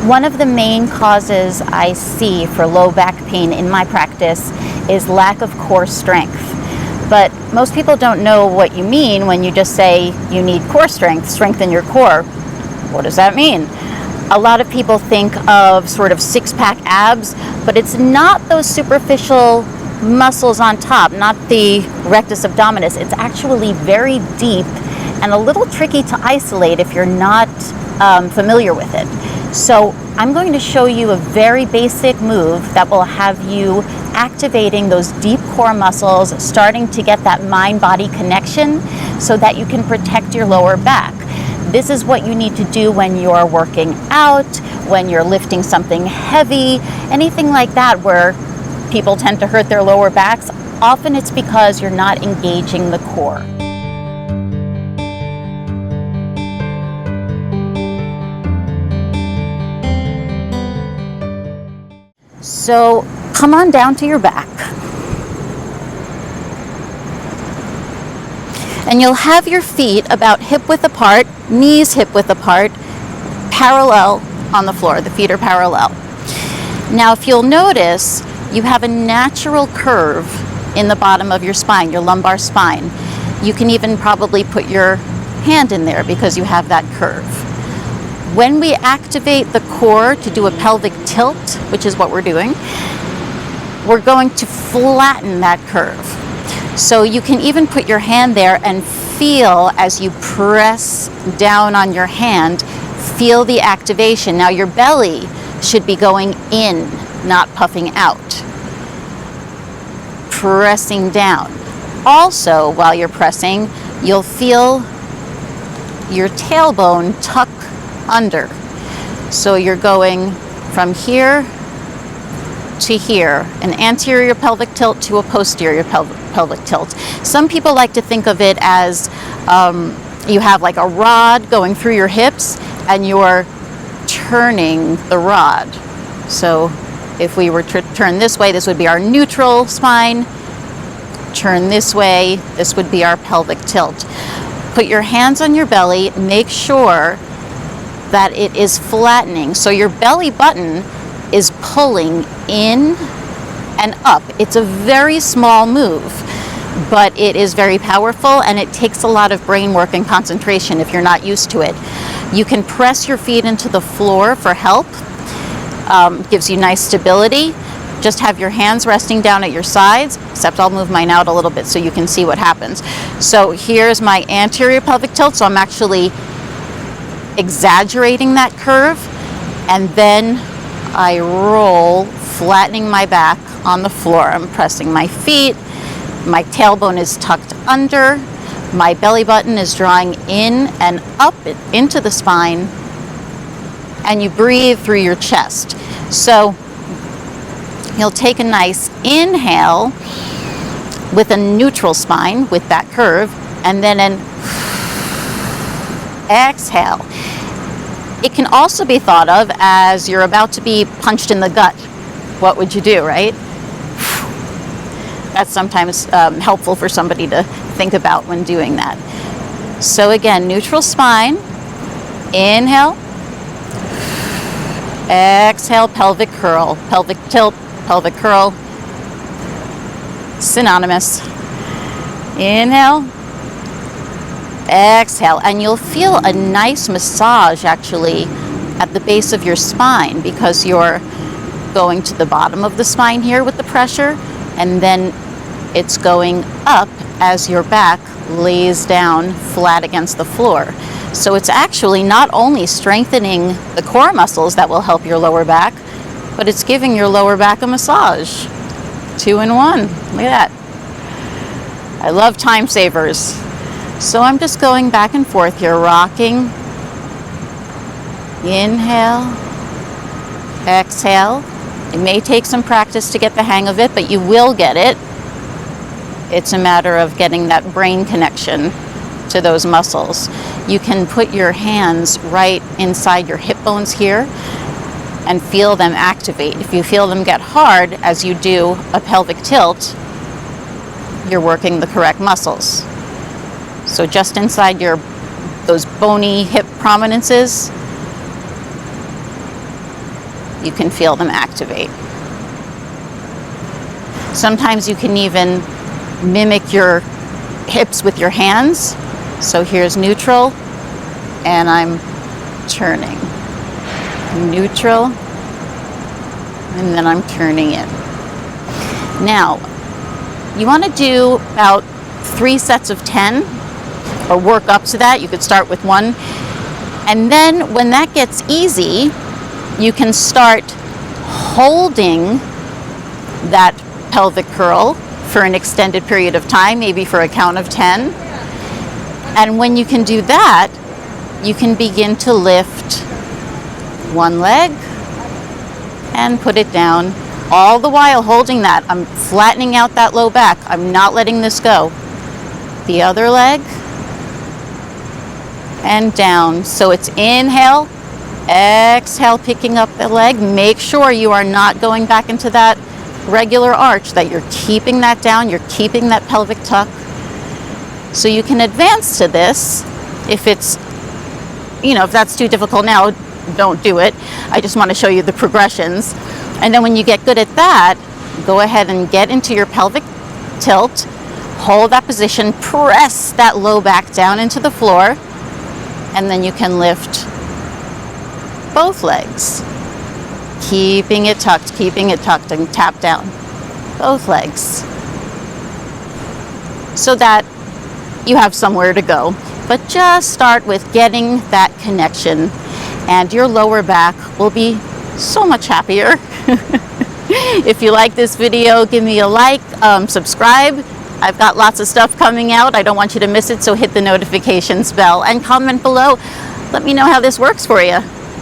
One of the main causes I see for low back pain in my practice is lack of core strength. But most people don't know what you mean when you just say you need core strength, strengthen your core. What does that mean? A lot of people think of sort of six-pack abs, but it's not those superficial muscles on top, not the rectus abdominis. It's actually very deep and a little tricky to isolate if you're not familiar with it. So I'm going to show you a very basic move that will have you activating those deep core muscles, starting to get that mind-body connection so that you can protect your lower back. This is what you need to do when you're working out, when you're lifting something heavy, anything like that where people tend to hurt their lower backs. Often it's because you're not engaging the core. So come on down to your back. And you'll have your feet about hip width apart, knees hip width apart, parallel on the floor. The feet are parallel. Now, if you'll notice, you have a natural curve in the bottom of your spine, your lumbar spine. You can even probably put your hand in there because you have that curve. When we activate the core to do a pelvic tilt, which is what we're doing, we're going to flatten that curve. So you can even put your hand there and feel as you press down on your hand, feel the activation. Now your belly should be going in, not puffing out. Pressing down. Also, while you're pressing, you'll feel your tailbone tuck under. So you're going from here to here, an anterior pelvic tilt to a posterior pelvic tilt. Some people like to think of it as you have like a rod going through your hips and you're turning the rod. So if we were to turn this way, this would be our neutral spine. Turn this way, this would be our pelvic tilt. Put your hands on your belly, make sure that it is flattening. So your belly button is pulling in and up. It's a very small move, but it is very powerful and it takes a lot of brain work and concentration if you're not used to it. You can press your feet into the floor for help. Gives you nice stability. Just have your hands resting down at your sides, except I'll move mine out a little bit so you can see what happens. So here's my anterior pelvic tilt, so I'm actually exaggerating that curve, and then I roll, flattening my back on the floor. I'm pressing my feet, my tailbone is tucked under, my belly button is drawing in and up into the spine, and you breathe through your chest. So you'll take a nice inhale with a neutral spine with that curve, and then an exhale. It can also be thought of as you're about to be punched in the gut. What would you do, right? That's sometimes helpful for somebody to think about when doing that. So again, neutral spine, inhale, exhale, pelvic curl, pelvic tilt, pelvic curl, synonymous. Inhale, exhale, and you'll feel a nice massage actually at the base of your spine because you're going to the bottom of the spine here with the pressure, and then it's going up as your back lays down flat against the floor. So it's actually not only strengthening the core muscles that will help your lower back, but it's giving your lower back a massage. 2 in 1. Look at that. I love time savers. So I'm just going back and forth here, rocking. Inhale, exhale. It may take some practice to get the hang of it, but you will get it. It's a matter of getting that brain connection to those muscles. You can put your hands right inside your hip bones here and feel them activate. If you feel them get hard as you do a pelvic tilt, you're working the correct muscles. So just inside those bony hip prominences, you can feel them activate. Sometimes you can even mimic your hips with your hands. So here's neutral, and I'm turning. Neutral, and then I'm turning it. Now, you want to do about 3 sets of 10, or work up to that. You could start with 1. And then when that gets easy, you can start holding that pelvic curl for an extended period of time, maybe for a count of 10. And when you can do that, you can begin to lift one leg and put it down, all the while holding that. I'm flattening out that low back. I'm not letting this go. The other leg and down. So it's inhale, exhale, picking up the leg. Make sure you are not going back into that regular arch, that you're keeping that down, you're keeping that pelvic tuck. So you can advance to this. If it's, if that's too difficult now, don't do it. I just want to show you the progressions. And then when you get good at that, go ahead and get into your pelvic tilt, hold that position, press that low back down into the floor, and then you can lift both legs. Keeping it tucked, and tap down both legs so that you have somewhere to go. But just start with getting that connection, and your lower back will be so much happier. If you like this video, give me a like, subscribe. I've got lots of stuff coming out. I don't want you to miss it, so hit the notifications bell and comment below. Let me know how this works for you.